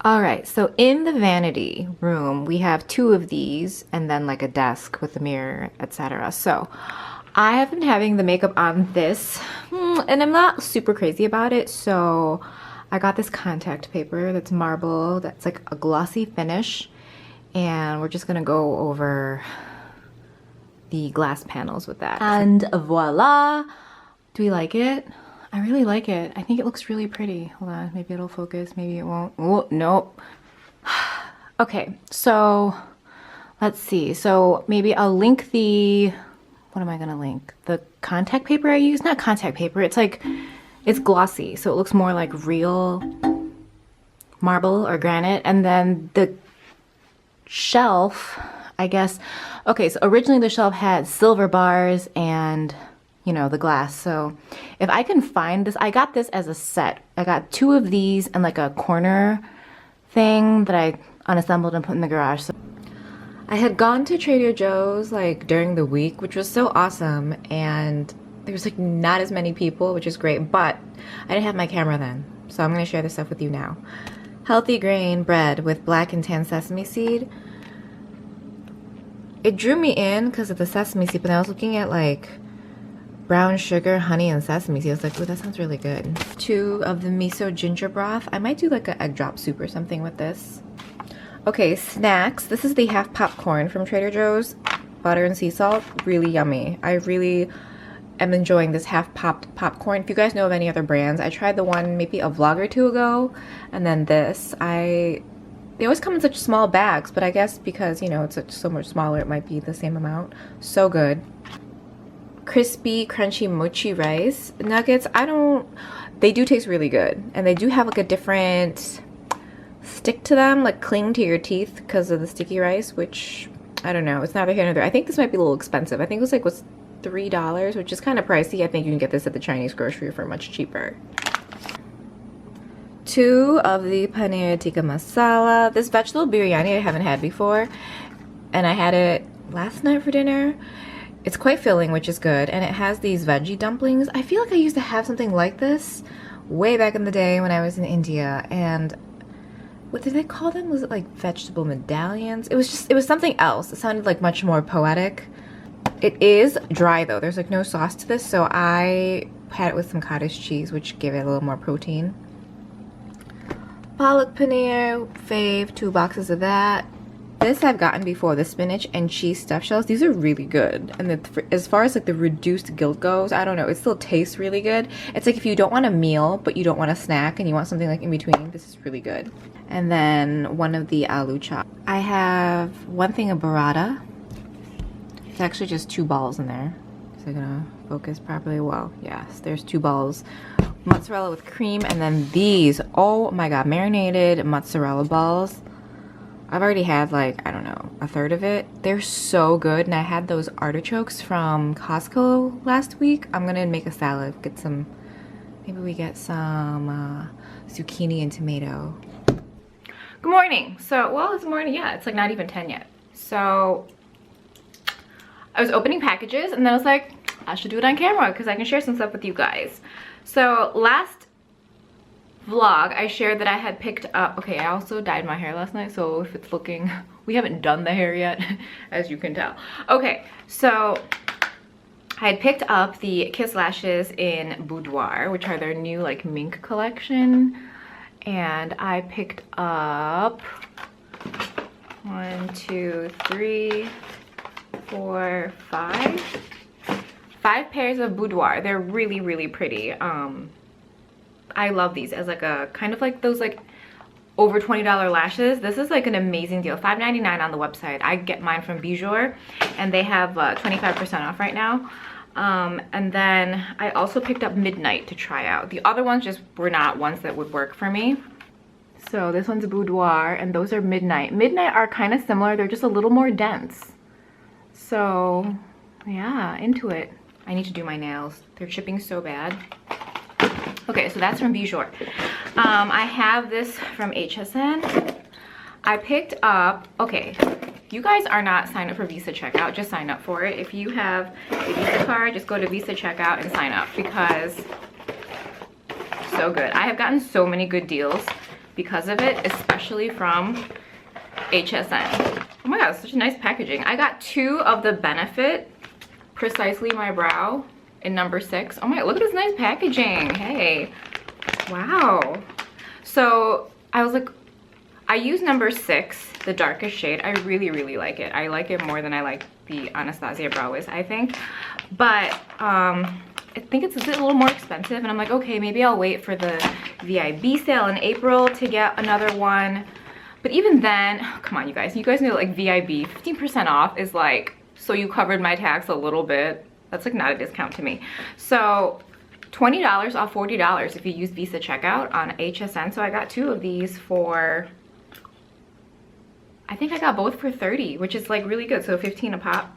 All right, so in the vanity room, we have two of these and then like a desk with a mirror, etc. So I have been having the makeup on this and I'm not super crazy about it. So I got this contact paper that's marble, that's like a glossy finish. And we're just gonna go over the glass panels with that. And voila! Do we like it? I really like it. I think it looks really pretty. Hold on, maybe it'll focus, maybe it won't. Oh, nope. Okay, so let's see. So maybe I'll link the, what am I gonna link? The contact paper I use? Not contact paper, it's like, it's glossy, so it looks more like real marble or granite. And then the shelf, I guess, okay, so originally the shelf had silver bars and, you know, the glass. So if I can find this, I got this as a set. I got two of these and like a corner thing that I unassembled and put in the garage. So I had gone to Trader Joe's like during the week, which was so awesome, and there was like not as many people, which is great, but I didn't have my camera then, so I'm gonna share this stuff with you now. Healthy grain bread with black and tan sesame seed. It drew me in because of the sesame seed, but I was looking at like brown sugar, honey, and sesame seed. I was like, oh, that sounds really good. Two of the miso ginger broth. I might do like an egg drop soup or something with this. Okay, snacks. This is the half popcorn from Trader Joe's. Butter and sea salt. Really yummy. I really am enjoying this half popped popcorn. If you guys know of any other brands, I tried the one maybe a vlog or two ago, and then this. They always come in such small bags, but I guess because, you know, it's so much smaller, it might be the same amount. So good. Crispy, crunchy mochi rice nuggets. They do taste really good, and they do have like a different stick to them, like cling to your teeth because of the sticky rice, which I don't know, it's neither here nor there. I think this might be a little expensive. I think it was like, what's $3, which is kind of pricey. I think you can get this at the Chinese grocery for much cheaper. Two of the Paneer Tikka Masala. This vegetable biryani I haven't had before, and I had it last night for dinner. It's quite filling, which is good, and it has these veggie dumplings. I feel like I used to have something like this way back in the day when I was in India, and what did they call them? Was it like vegetable medallions? It was something else. It sounded like much more poetic. It is dry though. There's like no sauce to this, so I had it with some cottage cheese, which gave it a little more protein. Palak paneer, fave, 2 boxes of that. This I've gotten before, the spinach and cheese stuffed shells. These are really good. And as far as like the reduced guilt goes, I don't know, it still tastes really good. It's like if you don't want a meal, but you don't want a snack and you want something like in between, this is really good. And then one of the aloo chop. I have one thing of burrata. It's actually just 2 balls in there. Is it gonna focus properly? Well, yes, there's 2 balls. Mozzarella with cream, and then these, oh my god, marinated mozzarella balls. I've already had like, I don't know, a third of it. They're so good, and I had those artichokes from Costco last week. I'm gonna make a salad, get some, maybe we get some zucchini and tomato. Good morning. So, well, it's morning, yeah, it's like not even 10 yet. So, I was opening packages, and then I was like, I should do it on camera because I can share some stuff with you guys. So last vlog I shared that I had picked up, okay, I also dyed my hair last night, so if it's looking, we haven't done the hair yet, as you can tell. Okay, so I had picked up the Kiss Lashes in Boudoir, which are their new like mink collection, and I picked up 1, 2, 3, 4, 5 pairs of boudoir. They're really, really pretty. I love these as like a kind of like those like over $20 lashes. This is like an amazing deal. $5.99 on the website. I get mine from Bijou, and they have 25% off right now. And then I also picked up Midnight to try out. The other ones just were not ones that would work for me. So this one's a boudoir, and those are Midnight. Midnight are kind of similar. They're just a little more dense. So yeah, into it. I need to do my nails. They're chipping so bad. Okay, so that's from Bijou. I have this from HSN. I picked up, okay, you guys are not signed up for Visa checkout, just sign up for it. If you have a Visa card, just go to Visa checkout and sign up because so good. I have gotten so many good deals because of it, especially from HSN. Oh my god, such a nice packaging. I got 2 of the Benefit Precisely My Brow in number 6. Oh my god, look at this nice packaging. Hey, wow. So I was like, I use number 6, the darkest shade. I really like it. I like it more than I like the Anastasia Brow Wiz, I think. But I think it's a little more expensive, and I'm like, okay, maybe I'll wait for the VIB sale in April to get another one. But even then, oh, come on, you guys know, like, VIB 15% off is like, so you covered my tax a little bit. That's like not a discount to me. So $20 off $40 if you use Visa checkout on HSN. So I got 2 of these for, I think I got both for $30, which is like really good. So 15 a pop.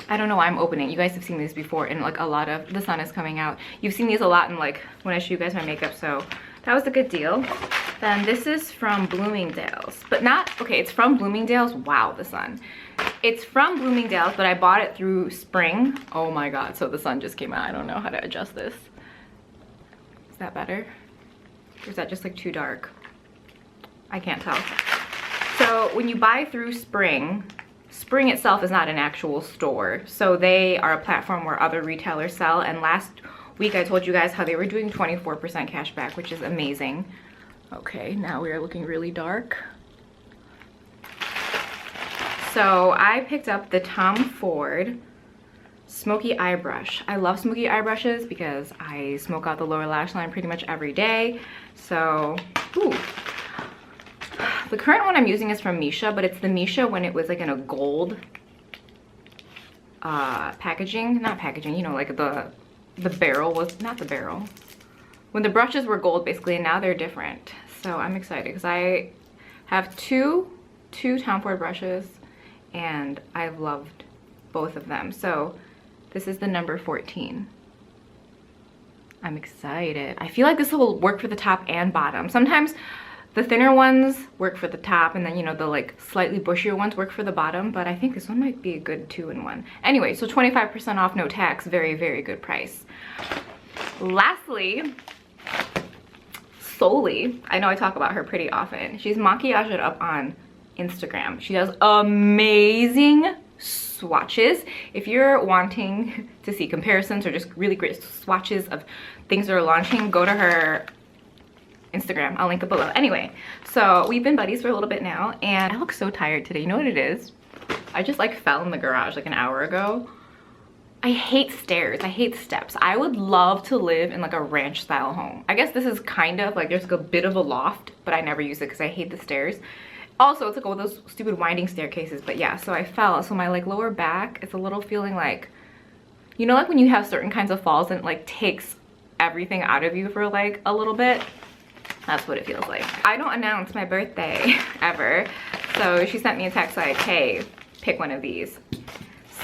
I don't know why I'm opening. You guys have seen these before in like a lot of, the sun is coming out. You've seen these a lot in like when I show you guys my makeup. So that was a good deal. Then this is from Bloomingdale's, but not, okay, it's from Bloomingdale's. Wow, the sun. It's from Bloomingdale's, but I bought it through Spring. Oh my god, so the sun just came out. I don't know how to adjust this. Is that better? Or is that just like too dark? I can't tell. So when you buy through Spring itself is not an actual store. So they are a platform where other retailers sell. And last week I told you guys how they were doing 24% cash back, which is amazing. Okay, now we are looking really dark. So I picked up the Tom Ford Smoky Eye Brush. I love smoky eye brushes because I smoke out the lower lash line pretty much every day. So, ooh. The current one I'm using is from Misha, but it's the Misha when it was like in a gold packaging. Not packaging, you know, like the barrel was, not the barrel. When the brushes were gold basically, and now they're different. So I'm excited because I have two Tom Ford brushes and I've loved both of them. So this is the number 14. I'm excited. I feel like this will work for the top and bottom. Sometimes the thinner ones work for the top, and then, you know, the like slightly bushier ones work for the bottom, but I think this one might be a good 2-in-1. Anyway, so 25% off, no tax. Very good price. Lastly, Solely, I know I talk about her pretty often. She's maquillaged up on Instagram. She does amazing swatches. If you're wanting to see comparisons or just really great swatches of things that are launching, go to her Instagram. I'll link it below. Anyway, so we've been buddies for a little bit now, and I look so tired today. You know what it is? I just like fell in the garage like an hour ago. I hate stairs. I hate steps. I would love to live in like a ranch style home. I guess this is kind of like, there's like a bit of a loft, but I never use it because I hate the stairs. Also, it's like all those stupid winding staircases. But yeah, so I fell. So my like lower back, it's a little feeling like, you know, like when you have certain kinds of falls and it like takes everything out of you for like a little bit. That's what it feels like. I don't announce my birthday ever. So she sent me a text like, hey, pick one of these.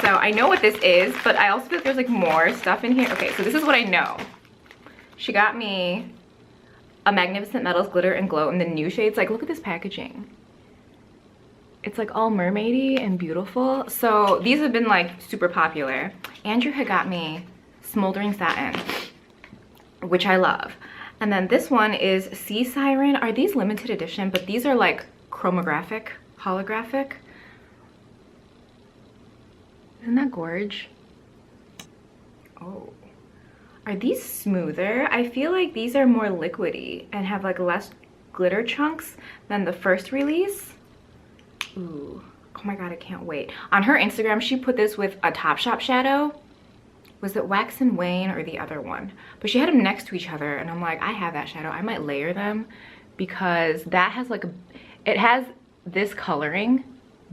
So I know what this is, but I also feel like there's like more stuff in here. Okay, so this is what I know. She got me a Magnificent Metals Glitter and Glow in the new shades. Like, look at this packaging. It's like all mermaidy and beautiful. So these have been like super popular. Andrew had got me Smoldering Satin, which I love. And then this one is Sea Siren. Are these limited edition? But these are like chromographic, holographic. Isn't that gorge? Oh. Are these smoother? I feel like these are more liquidy and have like less glitter chunks than the first release. Ooh. Oh my god, I can't wait. On her Instagram, she put this with a Topshop shadow. Was it Wax and Wane or the other one? But she had them next to each other, and I'm like, I have that shadow. I might layer them because that has like a, it has this coloring,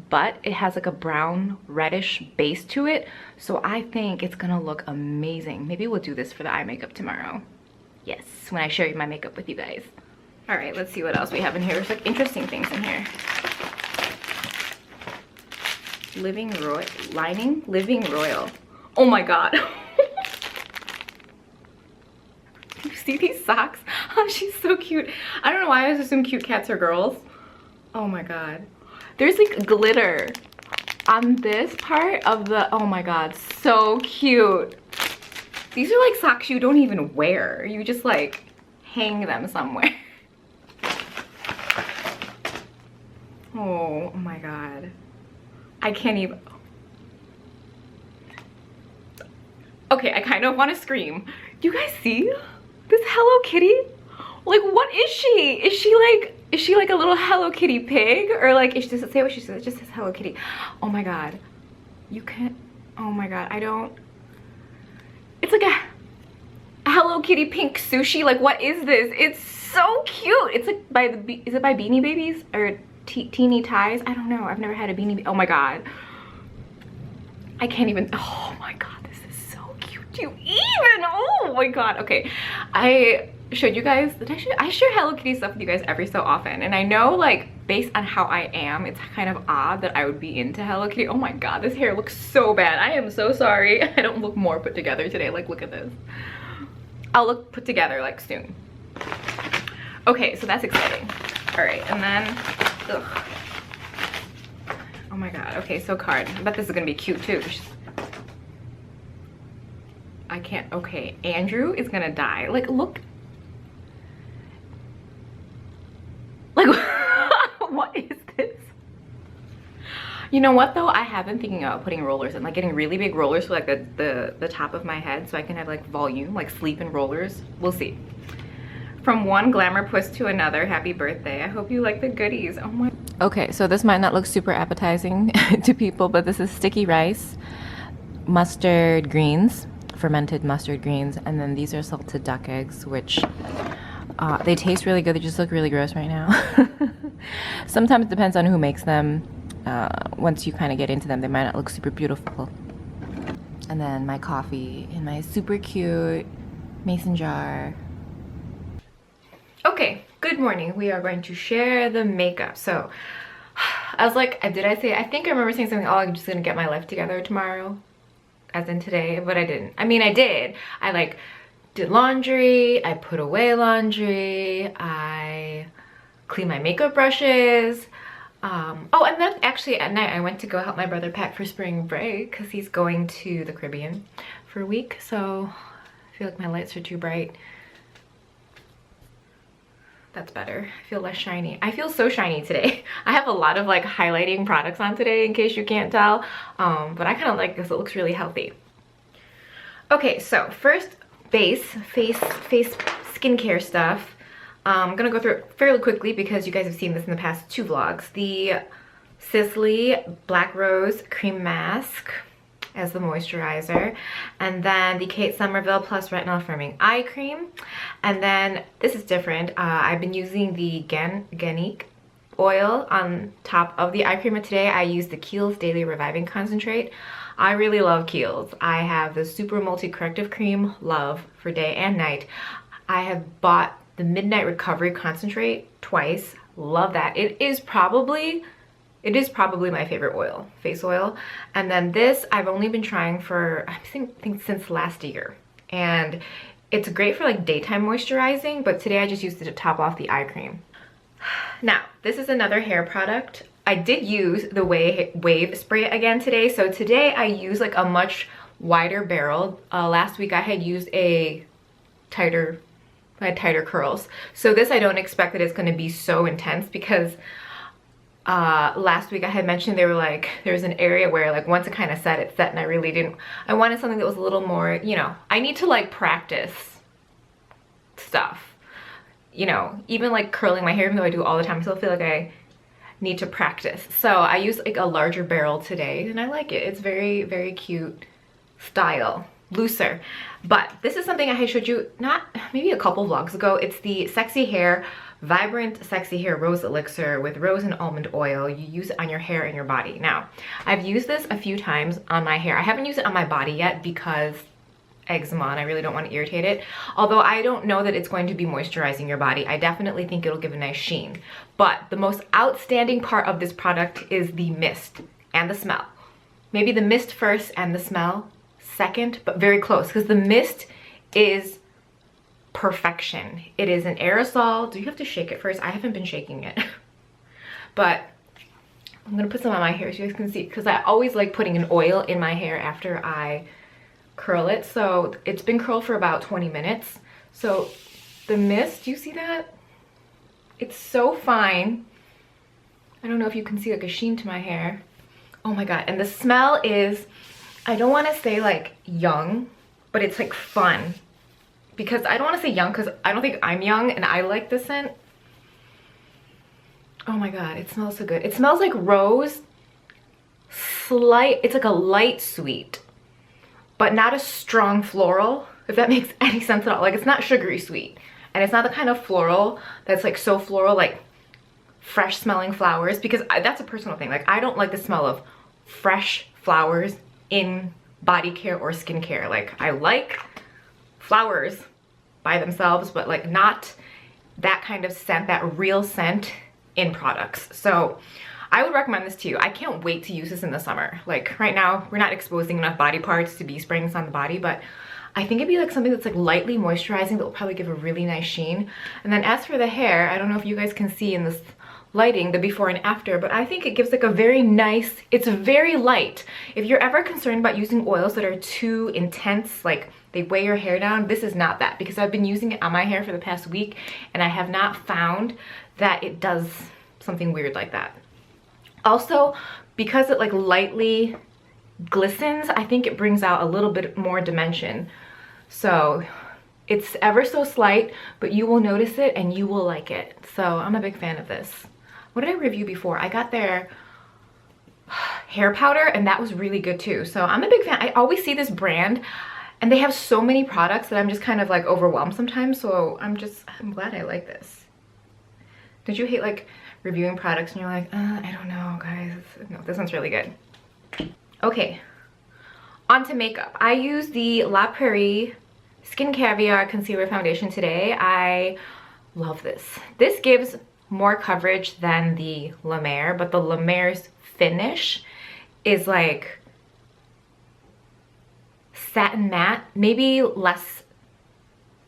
but it has like a brown reddish base to it. So I think it's gonna look amazing. Maybe we'll do this for the eye makeup tomorrow. Yes, when I share my makeup with you guys. All right, let's see what else we have in here. There's like interesting things in here. Living Royal, lining, Living Royal. Oh my god. You see these socks? Oh, she's so cute. I don't know why I just assume cute cats are girls. Oh my god. There's like glitter on this part of the, oh my god, so cute. These are like socks you don't even wear. You just like hang them somewhere. Oh my god. I can't even. Okay, I kind of want to scream. Do you guys see this Hello Kitty? Like, what is she? Is she like a little Hello Kitty pig? Or like, does it say what she says? It just says Hello Kitty. Oh my god. You can't, oh my god, I don't. It's like a Hello Kitty pink sushi. Like, what is this? It's so cute. It's like by the, is it by Beanie Babies? Or Teeny Ties? I don't know. I've never had a Beanie, oh my god. I can't even, oh my god. You even, oh my god. Okay, I showed you guys that I share Hello Kitty stuff with you guys every so often, and I know, like, based on how I am, it's kind of odd that I would be into Hello Kitty. Oh my god, this hair looks so bad. I am so sorry. I don't look more put together today. Like, look at this. I'll look put together like soon. Okay, so that's exciting. All right, and then ugh. Oh my god. Okay, so card. I bet this is gonna be cute too. I can't, okay, Andrew is gonna die. Like, look. Like, what is this? You know what though? I have been thinking about putting rollers in, like getting really big rollers for like the top of my head so I can have like volume, like sleep in rollers. We'll see. From one glamour puss to another, happy birthday. I hope you like the goodies. Oh my. Okay, so this might not look super appetizing to people, but this is sticky rice, mustard greens, fermented mustard greens, and then these are salted duck eggs, which they taste really good. They just look really gross right now. Sometimes it depends on who makes them. Once you kind of get into them, they might not look super beautiful. And then my coffee in my super cute mason jar. Okay, good morning. We are going to share the makeup. So I was like, I think I remember saying something, oh, I'm just gonna get my life together tomorrow, as in today, but I didn't. I mean, I did. I like did laundry, I put away laundry, I cleaned my makeup brushes. Oh, and then actually at night I went to go help my brother pack for spring break because he's going to the Caribbean for a week. So I feel like my lights are too bright. That's better. I feel less shiny. I feel so shiny today. I have a lot of like highlighting products on today in case you can't tell, but I kind of like this. It looks really healthy. Okay, so first face skincare stuff. I'm gonna go through it fairly quickly because you guys have seen this in the past 2 vlogs. The Sisley Black Rose Cream Mask as the moisturizer, and then the Kate Somerville Plus Retinol Firming Eye Cream, and then this is different. I've been using the Ganique oil on top of the eye cream, and today I used the Kiehl's Daily Reviving Concentrate. I really love Kiehl's. I have the Super Multi Corrective Cream, love for day and night. I have bought the Midnight Recovery Concentrate twice, love that. It is probably my favorite oil, face oil. And then this I've only been trying for I think since last year, and it's great for like daytime moisturizing, but today I just used it to top off the eye cream. Now this is another hair product. I did use the wave spray again today, so today I use like a much wider barrel. Last week I had used I had tighter curls, so this I don't expect that it's going to be so intense because last week I had mentioned there was an area where like once it kind of set, it set, and I wanted something that was a little more, you know, I need to like practice stuff, you know, even like curling my hair, even though I do all the time, I still feel like I need to practice. So I used like a larger barrel today, and I like it. It's very, very cute style, looser. But this is something I had showed you maybe a couple vlogs ago. It's the Sexy Hair Vibrant Sexy Hair Rose Elixir with rose and almond oil. You use it on your hair and your body. Now, I've used this a few times on my hair. I haven't used it on my body yet because eczema, and I really don't want to irritate it. Although I don't know that it's going to be moisturizing your body. I definitely think it'll give a nice sheen. But the most outstanding part of this product is the mist and the smell. Maybe the mist first and the smell second, but very close, because the mist is perfection. It is an aerosol. Do you have to shake it first? I haven't been shaking it. But I'm gonna put some on my hair so you guys can see, because I always like putting an oil in my hair after I curl it. So it's been curled for about 20 minutes. So the mist, do you see that? It's so fine. I don't know if you can see like a sheen to my hair. Oh my god, and the smell is, I don't want to say like young, but it's like fun. Because I don't want to say young because I don't think I'm young and I like the scent. Oh my god, it smells so good. It smells like rose, it's like a light sweet, but not a strong floral, if that makes any sense at all. Like, it's not sugary sweet, and it's not the kind of floral that's like so floral, like fresh smelling flowers, because that's a personal thing. Like, I don't like the smell of fresh flowers in body care or skincare. Like, I like flowers by themselves, but like not that kind of scent, that real scent in products. So I would recommend this to you. I can't wait to use this in the summer. Like, right now we're not exposing enough body parts to be spraying this on the body, but I think it'd be like something that's like lightly moisturizing that will probably give a really nice sheen. And then as for the hair, I don't know if you guys can see in this lighting the before and after, but I think it gives like a very nice, it's very light. If you're ever concerned about using oils that are too intense, like they weigh your hair down, this is not that, because I've been using it on my hair for the past week and I have not found that it does something weird like that. Also, because it like lightly glistens, I think it brings out a little bit more dimension. So it's ever so slight, but you will notice it and you will like it. So I'm a big fan of this. What did I review before? I got their hair powder and that was really good too. So I'm a big fan. I always see this brand and they have so many products that I'm just kind of like overwhelmed sometimes. So I'm glad I like this. Don't you hate like reviewing products and you're like, I don't know, guys. No, this one's really good. Okay, on to makeup. I use the La Prairie Skin Caviar Concealer Foundation today. I love this. This gives more coverage than the La Mer, but the La Mer's finish is like satin matte, maybe less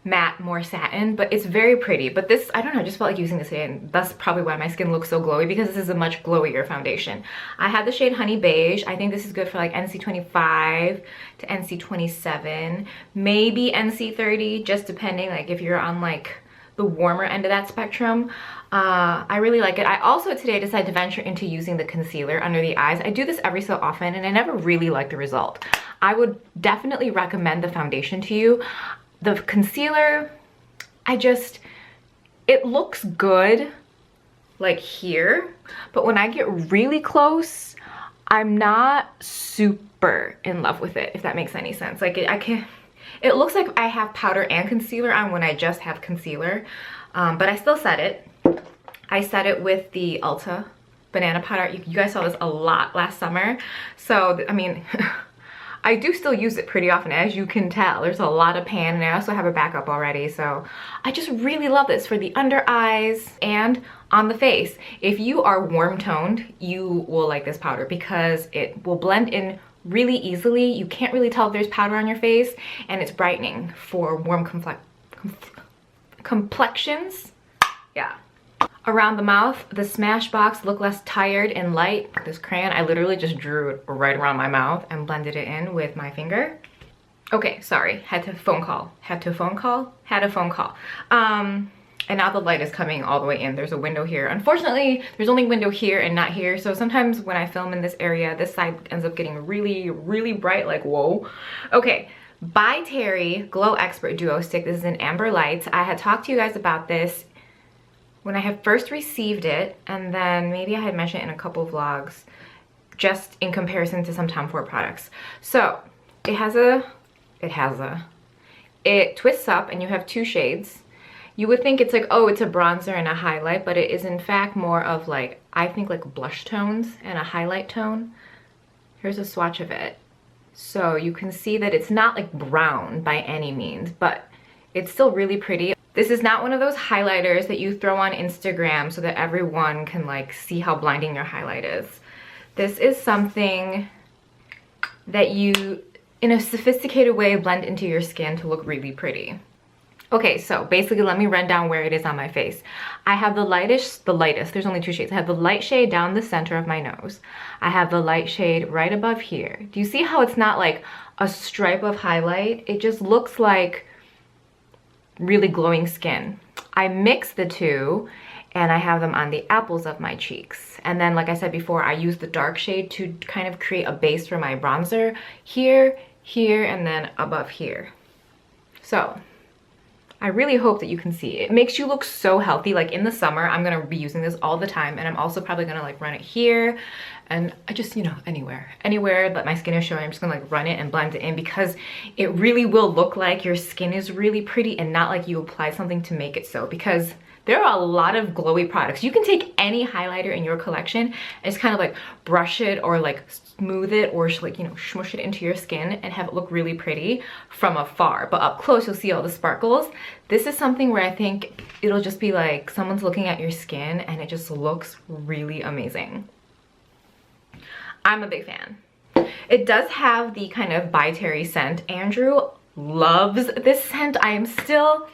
matte, more satin, but it's very pretty. But this, I don't know, I just felt like using this today, and that's probably why my skin looks so glowy, because this is a much glowier foundation. I have the shade Honey Beige. I think this is good for like NC25 to NC27, maybe NC30, just depending, like if you're on like the warmer end of that spectrum. I really like it. I also today decided to venture into using the concealer under the eyes. I do this every so often and I never really like the result. I would definitely recommend the foundation to you. The concealer, it looks good like here, but when I get really close, I'm not super in love with it, if that makes any sense. Like it looks like I have powder and concealer on when I just have concealer, but I still set it. I set it with the Ulta banana powder. You guys saw this a lot last summer. So, I mean, I do still use it pretty often, as you can tell. There's a lot of pan, and I also have a backup already. So I just really love this for the under eyes and on the face. If you are warm toned, you will like this powder because it will blend in really easily. You can't really tell if there's powder on your face, and it's brightening for warm complexions. Yeah. Around the mouth, the Smashbox Look Less Tired and Light. This crayon, I literally just drew it right around my mouth and blended it in with my finger. Okay, sorry, had a phone call. And now the light is coming all the way in. There's a window here. Unfortunately, there's only window here and not here. So sometimes when I film in this area, this side ends up getting really, really bright, like whoa. Okay, by Terry Glow Expert Duo Stick. This is in Amber Lights. I had talked to you guys about this when I had first received it, and then maybe I had mentioned it in a couple vlogs, just in comparison to some Tom Ford products. So it twists up and you have two shades. You would think it's like, oh, it's a bronzer and a highlight, but it is in fact more of like, I think like blush tones and a highlight tone. Here's a swatch of it. So you can see that it's not like brown by any means, but it's still really pretty. This is not one of those highlighters that you throw on Instagram so that everyone can like see how blinding your highlight is. This is something that you, in a sophisticated way, blend into your skin to look really pretty. Okay, so basically let me run down where it is on my face. I have the lightest, there's only two shades. I have the light shade down the center of my nose. I have the light shade right above here. Do you see how it's not like a stripe of highlight? It just looks like really glowing skin. I mix the two and I have them on the apples of my cheeks. And then, like I said before, I use the dark shade to kind of create a base for my bronzer here, here, and then above here. So I really hope that you can see. It makes you look so healthy. Like in the summer, I'm gonna be using this all the time, and I'm also probably gonna like run it here, and I just, you know, anywhere that my skin is showing, I'm just gonna like run it and blend it in, because it really will look like your skin is really pretty and not like you apply something to make it so. Because there are a lot of glowy products. You can take any highlighter in your collection and just kind of like brush it or like smooth it or like, you know, smush it into your skin and have it look really pretty from afar. But up close, you'll see all the sparkles. This is something where I think it'll just be like someone's looking at your skin and it just looks really amazing. I'm a big fan. It does have the kind of By Terry scent. Andrew loves this scent. I am still,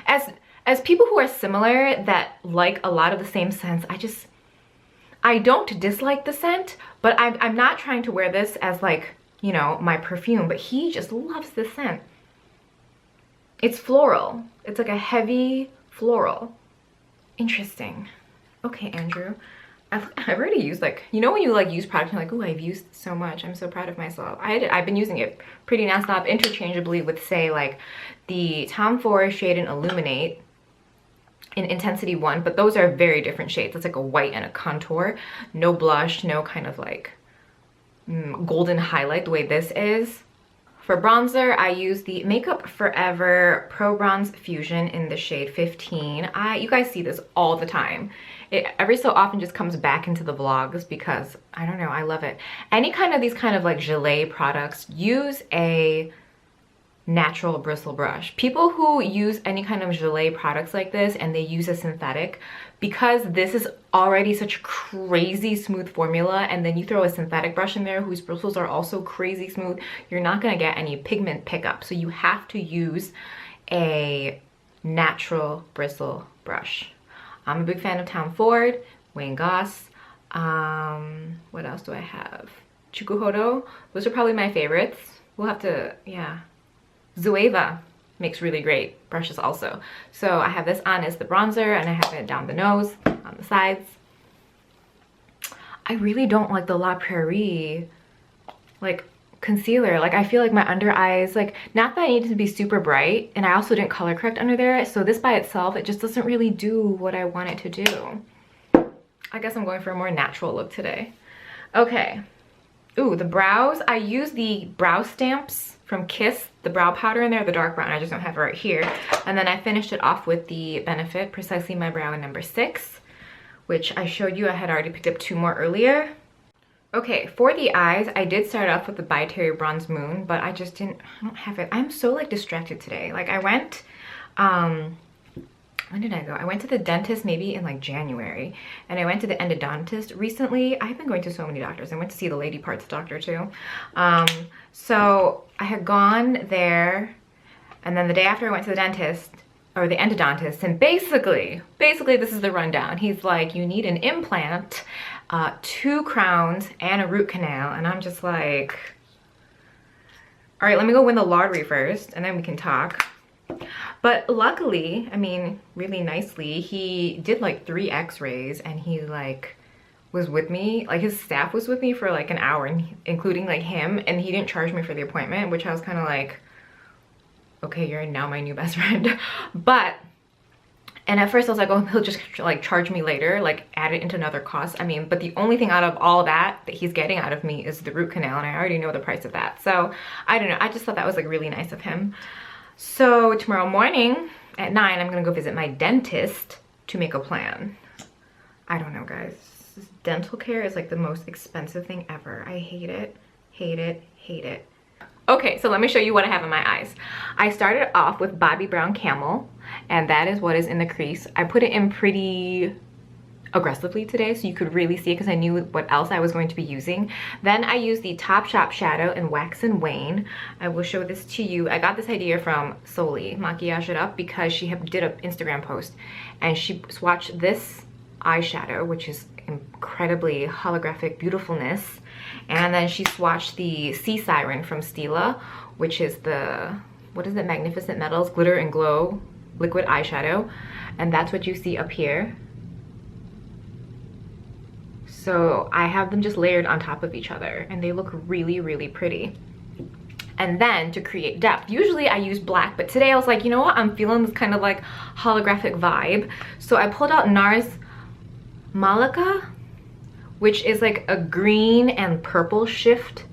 as people who are similar that like a lot of the same scents, I don't dislike the scent, but I'm not trying to wear this as like, you know, my perfume, but he just loves this scent. It's floral. It's like a heavy floral. Interesting. Okay, Andrew. I've already used, like, you know when you like use product and you're like, oh, I've used so much, I'm so proud of myself. I've been using it pretty nonstop, interchangeably with, say, like the Tom Ford Shade and Illuminate in Intensity 1, but those are very different shades. It's like a white and a contour. No blush, no kind of like golden highlight the way this is. For bronzer, I use the Makeup Forever Pro Bronze Fusion in the shade 15. You guys see this all the time. It every so often just comes back into the vlogs because, I don't know, I love it. Any kind of these kind of like gelée products, use a natural bristle brush. People who use any kind of gelée products like this and they use a synthetic, because this is already such a crazy smooth formula, and then you throw a synthetic brush in there whose bristles are also crazy smooth, you're not going to get any pigment pickup. So you have to use a natural bristle brush. I'm a big fan of Tom Ford, Wayne Goss. What else do I have? Chukuhodo. Those are probably my favorites. We'll have to, yeah. Zoeva makes really great brushes also. So I have this on as the bronzer, and I have it down the nose, on the sides. I really don't like the La Prairie like concealer. Like I feel like my under eyes, like, not that I need it to be super bright, and I also didn't color correct under there, so this by itself, it just doesn't really do what I want it to do. I guess I'm going for a more natural look today. Okay. Ooh, the brows. I use the brow stamps from Kiss, the brow powder in there, the dark brown. I just don't have it right here. And then I finished it off with the Benefit Precisely My Brow in number 6, which I showed you I had already picked up 2 more earlier. Okay, for the eyes, I did start off with the By Terry Bronze Moon, but I don't have it. I'm so like distracted today. Like I went, when did I go? I went to the dentist maybe in like January, and I went to the endodontist recently. I've been going to so many doctors. I went to see the lady parts doctor too. So I had gone there, and then the day after I went to the dentist, or the endodontist, and basically this is the rundown. He's like, you need an implant, 2 crowns, and a root canal. And I'm just like, all right, let me go win the lottery first, and then we can talk. But luckily, I mean, really nicely, he did like 3 x-rays, and he like was with me, like his staff was with me for like an hour, and including like him, and he didn't charge me for the appointment, which I was kind of like, okay, you're now my new best friend. And at first I was like, oh, he'll just like charge me later, like add it into another cost. I mean, but the only thing out of all that he's getting out of me is the root canal, and I already know the price of that. So I don't know, I just thought that was like really nice of him. So tomorrow morning at 9, I'm gonna go visit my dentist to make a plan. I don't know, guys. Dental care is like the most expensive thing ever. I hate it, hate it, hate it. Okay, so let me show you what I have in my eyes. I started off with Bobbi Brown Camel, and that is what is in the crease. I put it in pretty aggressively today so you could really see it, because I knew what else I was going to be using. Then I used the Topshop shadow in Wax and Wane. I will show this to you. I got this idea from Soli Maquillage It Up, because she did an Instagram post, and she swatched this eyeshadow, which is incredibly holographic beautifulness, and then she swatched the Sea Siren from Stila, which is the, what is it, Magnificent Metals Glitter and Glow liquid eyeshadow, and that's what you see up here. So I have them just layered on top of each other and they look really, really pretty. And then to create depth, usually I use black, but today I was like, you know what? I'm feeling this kind of like holographic vibe. So I pulled out NARS Malika, which is like a green and purple shift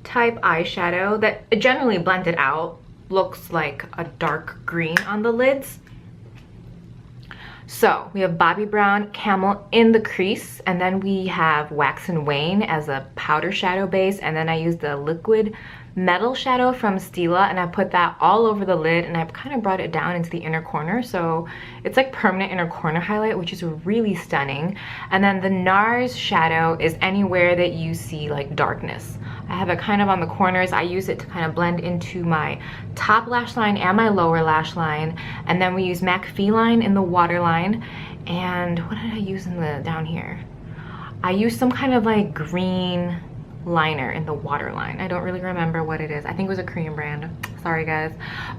type eyeshadow that generally blended out looks like a dark green on the lids. So we have Bobby Brown Camel in the crease, and then we have Wax and Wane as a powder shadow base, and then I use the liquid metal shadow from Stila, and I put that all over the lid, and I've kind of brought it down into the inner corner, so it's like permanent inner corner highlight, which is really stunning. And then the NARS shadow is anywhere that you see like darkness. I have it kind of on the corners. I use it to kind of blend into my top lash line and my lower lash line. And then we use MAC Feline in the waterline. And what did I use in the down here? I used some kind of like green liner in the waterline. I don't really remember what it is. I think it was a Korean brand. Sorry guys.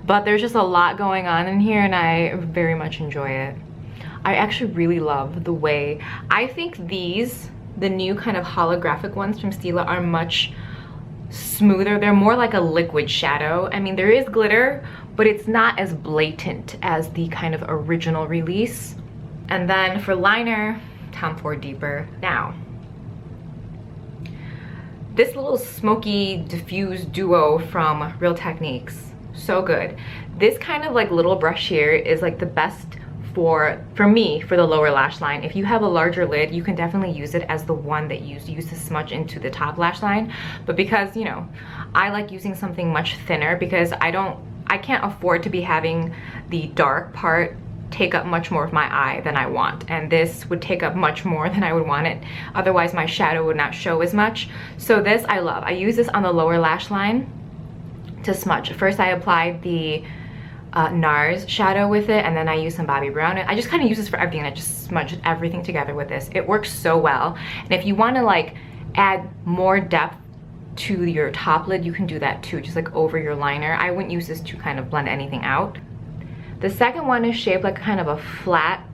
But there's just a lot going on in here and I very much enjoy it. I actually really love the way, I think these, the new kind of holographic ones from Stila are much smoother. They're more like a liquid shadow. I mean, there is glitter, but it's not as blatant as the kind of original release. And then for liner, Tom Ford Deeper. Now, this little smoky diffuse duo from Real Techniques, so good. This kind of like little brush here is like the best for me for the lower lash line. If you have a larger lid, you can definitely use it as the one that you use to smudge into the top lash line. But because, you know, I like using something much thinner because I can't afford to be having the dark part take up much more of my eye than I want, and this would take up much more than I would want it. Otherwise my shadow would not show as much. So this I love. I use this on the lower lash line to smudge. First I applied the NARS shadow with it, and then I use some Bobbi Brown. I just kind of use this for everything. I just smudged everything together with this. It works so well. And if you want to like add more depth to your top lid, you can do that too, just like over your liner. I wouldn't use this to kind of blend anything out. The second one is shaped like kind of a flat,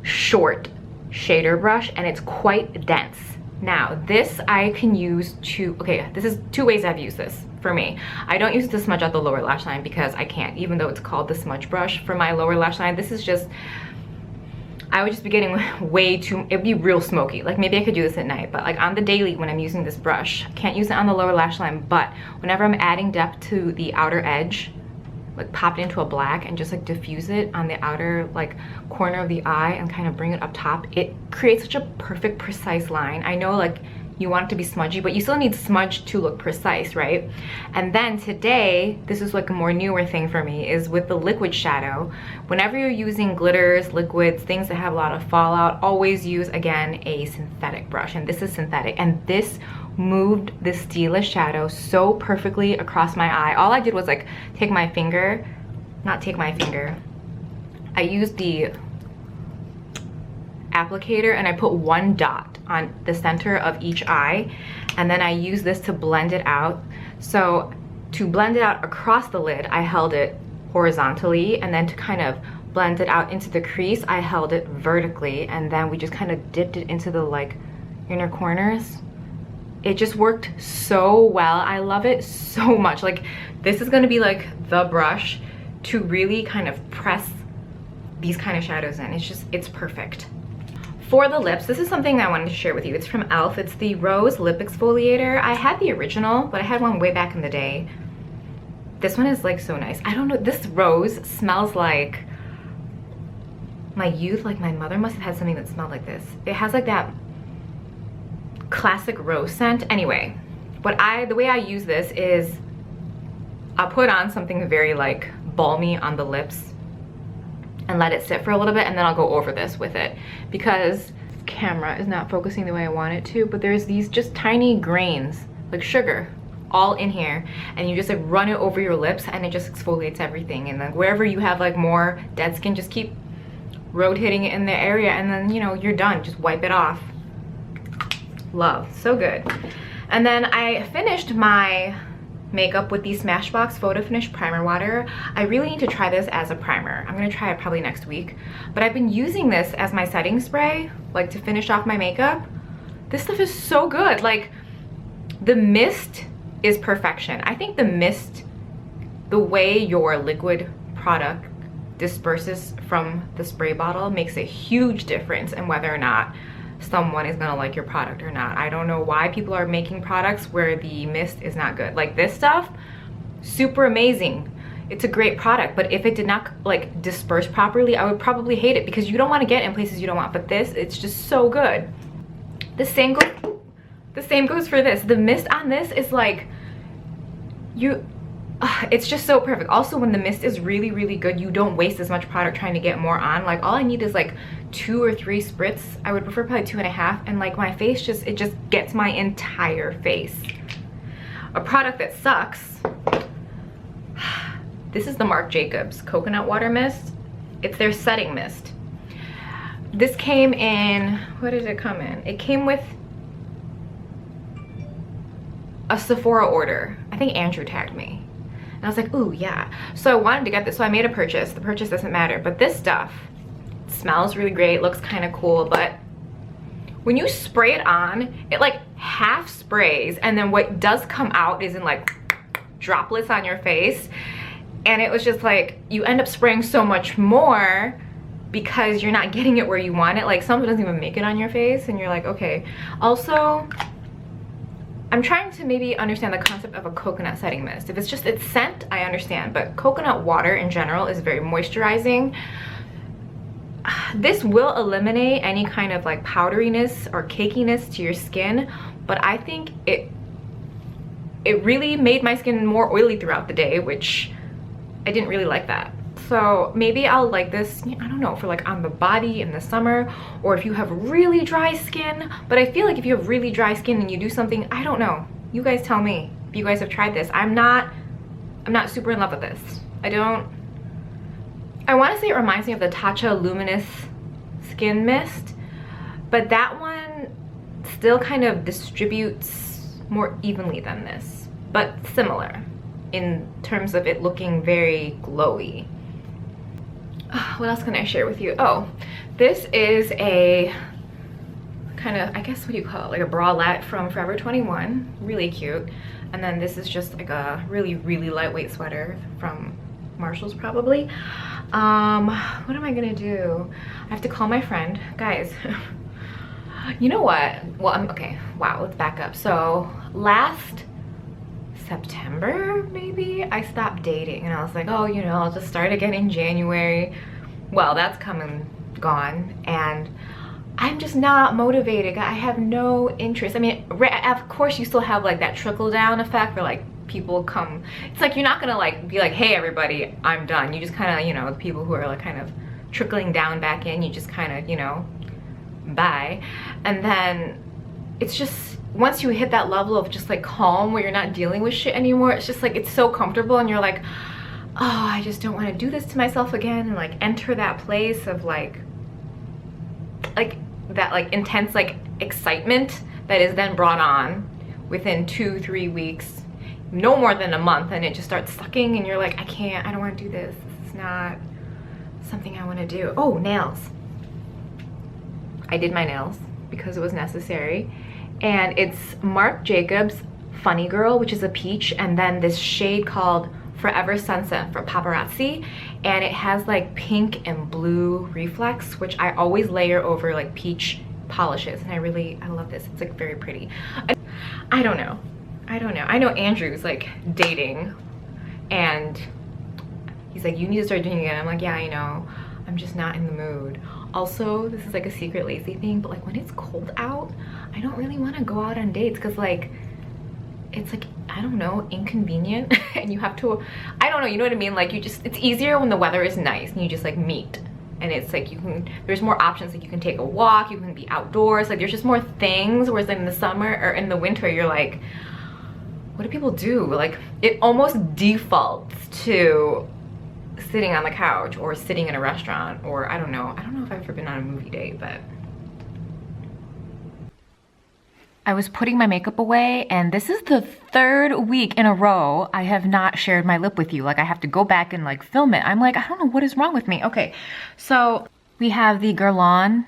short shader brush, and it's quite dense. Now, this I can use to, okay, this is two ways I've used this for me. I don't use it to smudge out the lower lash line because I can't, even though it's called the smudge brush for my lower lash line. This is just, I would just be getting way too, it'd be real smoky. Like maybe I could do this at night, but like on the daily when I'm using this brush, I can't use it on the lower lash line, but whenever I'm adding depth to the outer edge, like pop it into a black and just like diffuse it on the outer like corner of the eye and kind of bring it up top, it creates such a perfect, precise line. I know like you want it to be smudgy, but you still need smudge to look precise, right? And then today, this is like a more newer thing for me, is with the liquid shadow. Whenever you're using glitters, liquids, things that have a lot of fallout, always use, again, a synthetic brush. And this is synthetic. And this moved the Stila shadow so perfectly across my eye. All I did was like take my finger, I used the applicator and I put one dot on the center of each eye, and then I use this to blend it out. So to blend it out across the lid, I held it horizontally, and then to kind of blend it out into the crease, I held it vertically, and then we just kind of dipped it into the like inner corners. It just worked so well. I love it so much. Like this is gonna be like the brush to really kind of press these kind of shadows in. It's perfect. For the lips, this is something I wanted to share with you. It's from e.l.f. It's the Rose Lip Exfoliator. I had the original, but I had one way back in the day. This one is like so nice. I don't know, this rose smells like my youth. Like my mother must have had something that smelled like this. It has like that classic rose scent. Anyway, the way I use this is I'll put on something very like balmy on the lips and let it sit for a little bit, and then I'll go over this with it because camera is not focusing the way I want it to, but there's these just tiny grains like sugar all in here, and you just like run it over your lips and it just exfoliates everything. And then wherever you have like more dead skin, just keep rotating it in the area, and then you know you're done. Just wipe it off. Love, so good. And then I finished my makeup with the Smashbox Photo Finish Primer Water. I really need to try this as a primer. I'm gonna try it probably next week. But I've been using this as my setting spray, like to finish off my makeup. This stuff is so good. Like, the mist is perfection. I think the mist, the way your liquid product disperses from the spray bottle makes a huge difference in whether or not someone is gonna like your product or not. I don't know why people are making products where the mist is not good. Like this stuff, super amazing. It's a great product, but if it did not like disperse properly, I would probably hate it because you don't want to get in places you don't want. But this, it's just so good. The same goes for this. The mist on this is like, it's just so perfect. Also, when the mist is really, really good, you don't waste as much product trying to get more on. Like all I need is like 2 or 3 spritz. I would prefer probably 2.5, and like my face it just gets my entire face. A product that sucks. This is the Marc Jacobs Coconut Water Mist. It's their setting mist. This came in, what did it come in? It came with a Sephora order. I think Andrew tagged me. And I was like, ooh, yeah. So I wanted to get this, so I made a purchase. The purchase doesn't matter, but this stuff smells really great, looks kind of cool, but when you spray it on, it like half sprays, and then what does come out is in like droplets on your face. And it was just like, you end up spraying so much more because you're not getting it where you want it. Like some doesn't even make it on your face, and you're like, okay. Also, I'm trying to maybe understand the concept of a coconut setting mist. If it's just its scent, I understand, but coconut water in general is very moisturizing. This will eliminate any kind of like powderiness or cakiness to your skin, but I think it really made my skin more oily throughout the day, which I didn't really like that. So maybe I'll like this, I don't know, for like on the body in the summer, or if you have really dry skin. But I feel like if you have really dry skin and you do something, I don't know. You guys tell me if you guys have tried this. I'm not super in love with this. I want to say it reminds me of the Tatcha Luminous Skin Mist, but that one still kind of distributes more evenly than this, but similar in terms of it looking very glowy. What else can I share with you? Oh, this is a kind of, I guess, what do you call it? Like a bralette from Forever 21. Really cute. And then this is just like a really, really lightweight sweater from Marshall's probably. What am I gonna do? I have to call my friend. Guys, you know what? Well, okay, wow, let's back up. So last September, maybe, I stopped dating and I was like, oh, you know, I'll just start again in January. Well, that's come and gone, and I'm just not motivated. I have no interest. I mean, of course you still have like that trickle down effect where like people come. It's like you're not gonna like be like, hey everybody, I'm done. You just kind of, you know, the people who are like kind of trickling down back in, you just kind of, you know, bye. And then it's just, once you hit that level of just like calm where you're not dealing with shit anymore, it's just like, it's so comfortable, and you're like, oh, I just don't want to do this to myself again, and like enter that place of like that like intense like excitement that is then brought on within 2-3 weeks, no more than a month, and it just starts sucking, and you're like, I don't want to do this. This is not something I want to do. Oh, nails. I did my nails because it was necessary. And it's Marc Jacobs Funny Girl, which is a peach, and then this shade called Forever Sunset for Paparazzi, and it has like pink and blue reflex, which I always layer over like peach polishes, and I love this. It's like very pretty. I don't know. I know Andrew's like dating, and he's like, you need to start doing it. I'm like, yeah, I know. I'm just not in the mood. Also, this is like a secret lazy thing, but like when it's cold out, I don't really want to go out on dates because like it's like, I don't know, inconvenient and you have to, I don't know, you know what I mean? Like you just, it's easier when the weather is nice and you just like meet, and it's like you can, there's more options. Like you can take a walk, you can be outdoors, like there's just more things. Whereas in the summer or in the winter, you're like, what do people do? Like it almost defaults to sitting on the couch or sitting in a restaurant, or I don't know if I've ever been on a movie date. But I was putting my makeup away, and this is the 3rd week in a row I have not shared my lip with you. Like I have to go back and like film it. I'm like, I don't know what is wrong with me. Okay, so we have the Guerlain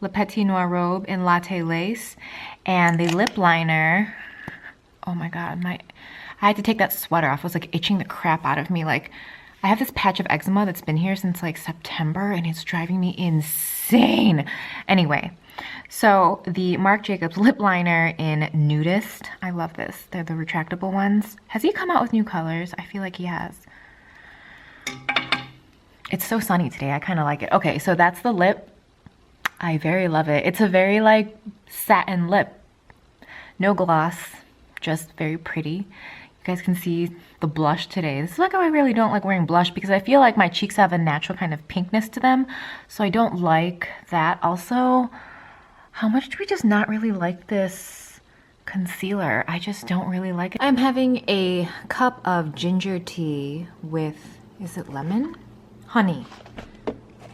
Le Petit Noir Robe in Latte Lace. And the lip liner, oh my god, I had to take that sweater off. It was like itching the crap out of me. Like, I have this patch of eczema that's been here since like September and it's driving me insane. Anyway, so the Marc Jacobs lip liner in Nudist. I love this. They're the retractable ones. Has he come out with new colors? I feel like he has. It's so sunny today. I kind of like it. Okay, so that's the lip. I very love it. It's a very like satin lip. No gloss, just very pretty. You guys can see the blush today. This is like how I really don't like wearing blush because I feel like my cheeks have a natural kind of pinkness to them. So I don't like that. Also, how much do we just not really like this concealer? I just don't really like it. I'm having a cup of ginger tea with, is it lemon? Honey.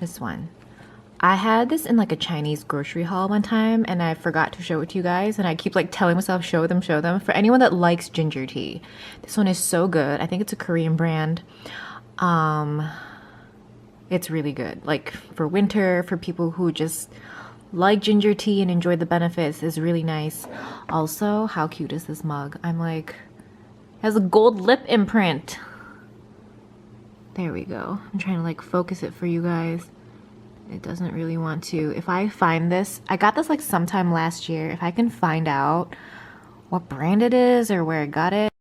This one. I had this in like a Chinese grocery haul one time and I forgot to show it to you guys and I keep like telling myself show them, show them. For anyone that likes ginger tea, this one is so good. I think it's a Korean brand. It's really good. Like for winter, for people who just like ginger tea and enjoy the benefits, is really nice. Also, how cute is this mug? I'm like, it has a gold lip imprint. There we go. I'm trying to like focus it for you guys. It doesn't really want to. If I find this, I got this like sometime last year. If I can find out what brand it is or where I got it.